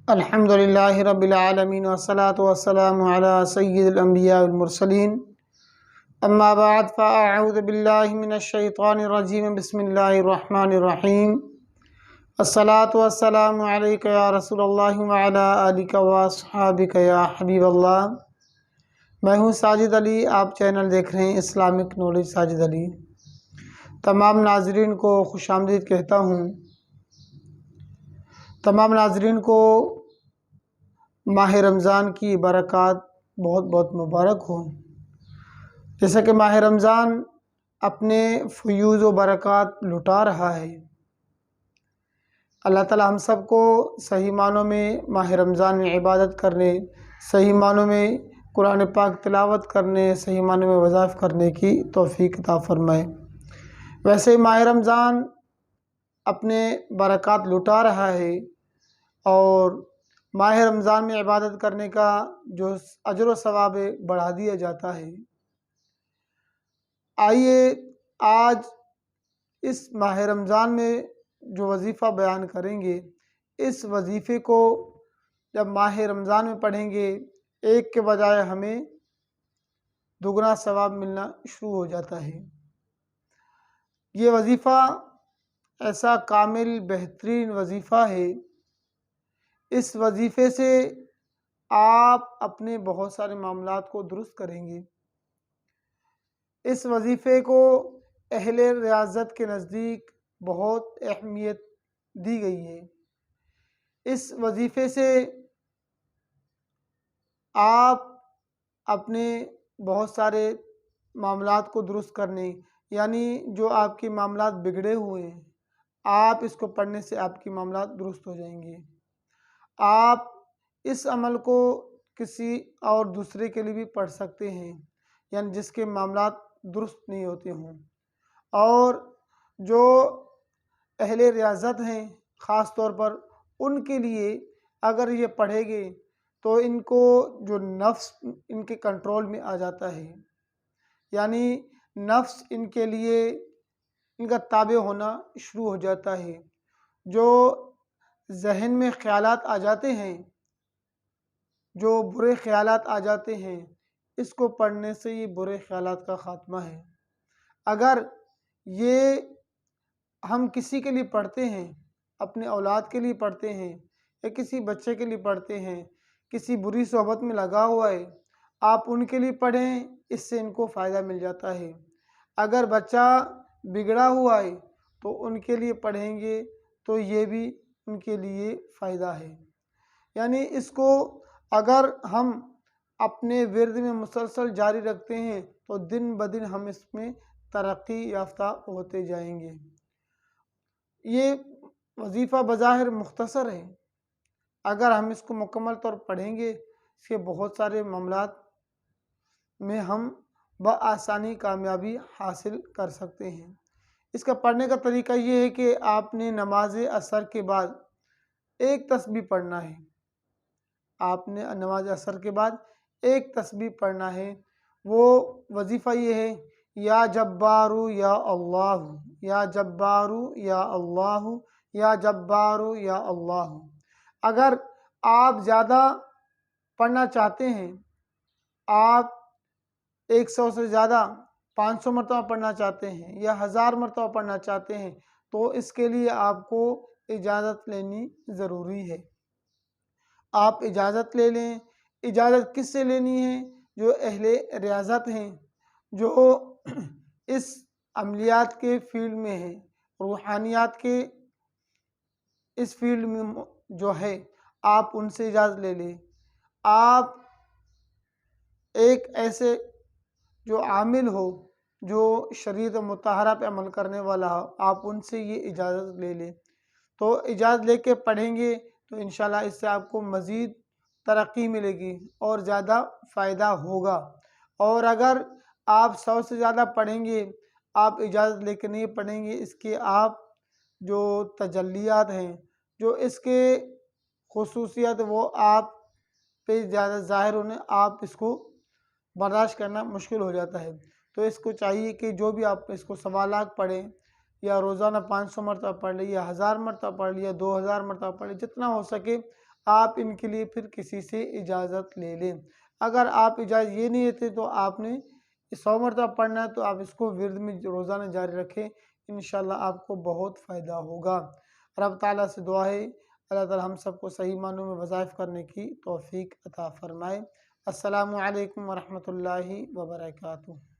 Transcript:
الحمد للہ رب العالمین والصلاة والسلام علی سید الانبیاء والمرسلین اما بعد فاعوذ باللہ من الشیطان الرجیم بسم اللہ الرحمن الرحیم الصلاة والسلام علیک یا رسول اللہ وعلی آلک واصحابک یا حبیب اللہ۔ میں ہوں ساجد علی، آپ چینل دیکھ رہے ہیں اسلامک نالج ساجد علی۔ تمام ناظرین کو خوش آمدید کہتا ہوں۔ تمام ناظرین کو ماہ رمضان کی برکات بہت بہت مبارک ہو۔ جیسا کہ ماہ رمضان اپنے فیوز و برکات لٹا رہا ہے، اللہ تعالی ہم سب کو صحیح معنوں میں ماہ رمضان میں عبادت کرنے، صحیح معنوں میں قرآن پاک تلاوت کرنے، صحیح معنوں میں وظائف کرنے کی توفیق عطا فرمائے۔ ویسے ماہ رمضان اپنے برکات لٹا رہا ہے اور ماہ رمضان میں عبادت کرنے کا جو اجر و ثواب ہے بڑھا دیا جاتا ہے۔ آئیے آج اس ماہ رمضان میں جو وظیفہ بیان کریں گے، اس وظیفے کو جب ماہ رمضان میں پڑھیں گے، ایک کے بجائے ہمیں دگنا ثواب ملنا شروع ہو جاتا ہے۔ یہ وظیفہ ایسا کامل بہترین وظیفہ ہے، اس وظیفے سے آپ اپنے بہت سارے معاملات کو درست کریں گے۔ اس وظیفے کو اہل ریاضت کے نزدیک بہت اہمیت دی گئی ہے۔ اس وظیفے سے آپ اپنے بہت سارے معاملات کو درست کرنے، یعنی جو آپ کے معاملات بگڑے ہوئے ہیں، آپ اس کو پڑھنے سے آپ کے معاملات درست ہو جائیں گے۔ آپ اس عمل کو کسی اور دوسرے کے لیے بھی پڑھ سکتے ہیں، یعنی جس کے معاملات درست نہیں ہوتے ہوں۔ اور جو اہل ریاضت ہیں خاص طور پر ان کے لیے اگر یہ پڑھے گے تو ان کو جو نفس ان کے کنٹرول میں آ جاتا ہے، یعنی نفس ان کے لیے ان کا تابع ہونا شروع ہو جاتا ہے۔ جو ذہن میں خیالات آ جاتے ہیں، جو برے خیالات آ جاتے ہیں، اس کو پڑھنے سے یہ برے خیالات کا خاتمہ ہے۔ اگر یہ ہم کسی کے لیے پڑھتے ہیں، اپنے اولاد کے لیے پڑھتے ہیں یا کسی بچے کے لیے پڑھتے ہیں، کسی بری صحبت میں لگا ہوا ہے، آپ ان کے لیے پڑھیں، اس سے ان کو فائدہ مل جاتا ہے۔ اگر بچہ بگڑا ہوا ہے تو ان کے لیے پڑھیں گے تو یہ بھی ان کے لیے فائدہ ہے۔ یعنی اس کو اگر ہم اپنے ورد میں مسلسل جاری رکھتے ہیں تو دن بدن ہم اس میں ترقی یافتہ ہوتے جائیں گے۔ یہ وظیفہ بظاہر مختصر ہے، اگر ہم اس کو مکمل طور پر پڑھیں گے، اس کے بہت سارے معاملات میں ہم بآسانی کامیابی حاصل کر سکتے ہیں۔ اس کا پڑھنے کا طریقہ یہ ہے کہ آپ نے نماز عصر کے بعد ایک تسبیح پڑھنا ہے۔ آپ نے نماز عصر کے بعد ایک تسبیح پڑھنا ہے۔ وہ وظیفہ یہ ہے: یا جبارو یا اللہ، یا جبارو یا اللہ، یا جبارو یا اللہ۔ اگر آپ زیادہ پڑھنا چاہتے ہیں، آپ 100 سے زیادہ 500 مرتبہ پڑھنا چاہتے ہیں یا 1000 مرتبہ پڑھنا چاہتے ہیں تو اس کے لیے آپ کو اجازت لینی ضروری ہے۔ آپ اجازت لے لیں۔ اجازت کس سے لینی ہے؟ جو اہل ریاضت ہیں، جو اس عملیات کے فیلڈ میں ہیں، روحانیات کے اس فیلڈ میں جو ہے، آپ ان سے اجازت لے لیں۔ آپ ایک ایسے جو عامل ہو، جو شریعت مطہرہ پہ عمل کرنے والا ہو، آپ ان سے یہ اجازت لے لیں۔ تو اجازت لے کے پڑھیں گے تو انشاءاللہ اس سے آپ کو مزید ترقی ملے گی اور زیادہ فائدہ ہوگا۔ اور اگر آپ 100 سے زیادہ پڑھیں گے، آپ اجازت لے کے نہیں پڑھیں گے، اس کے آپ جو تجلیات ہیں، جو اس کے خصوصیات وہ آپ پہ زیادہ ظاہر ہونے، آپ اس کو برداشت کرنا مشکل ہو جاتا ہے۔ تو اس کو چاہیے کہ جو بھی آپ اس کو سوالات پڑھیں، یا روزانہ 500 مرتبہ پڑھ لیں، یا 1000 مرتبہ پڑھ لیں، یا 2000 مرتبہ پڑھ لیں، جتنا ہو سکے آپ ان کے لیے پھر کسی سے اجازت لے لیں۔ اگر آپ اجازت یہ نہیں لیتے تو آپ نے 100 مرتبہ پڑھنا ہے، تو آپ اس کو ورد میں روزانہ جاری رکھیں، انشاءاللہ آپ کو بہت فائدہ ہوگا۔ رب تعالیٰ سے دعا ہے اللہ تعالیٰ ہم سب کو صحیح معنوں میں وظائف کرنے کی توفیق عطا فرمائے۔ السلام علیکم ورحمۃ اللہ وبرکاتہ۔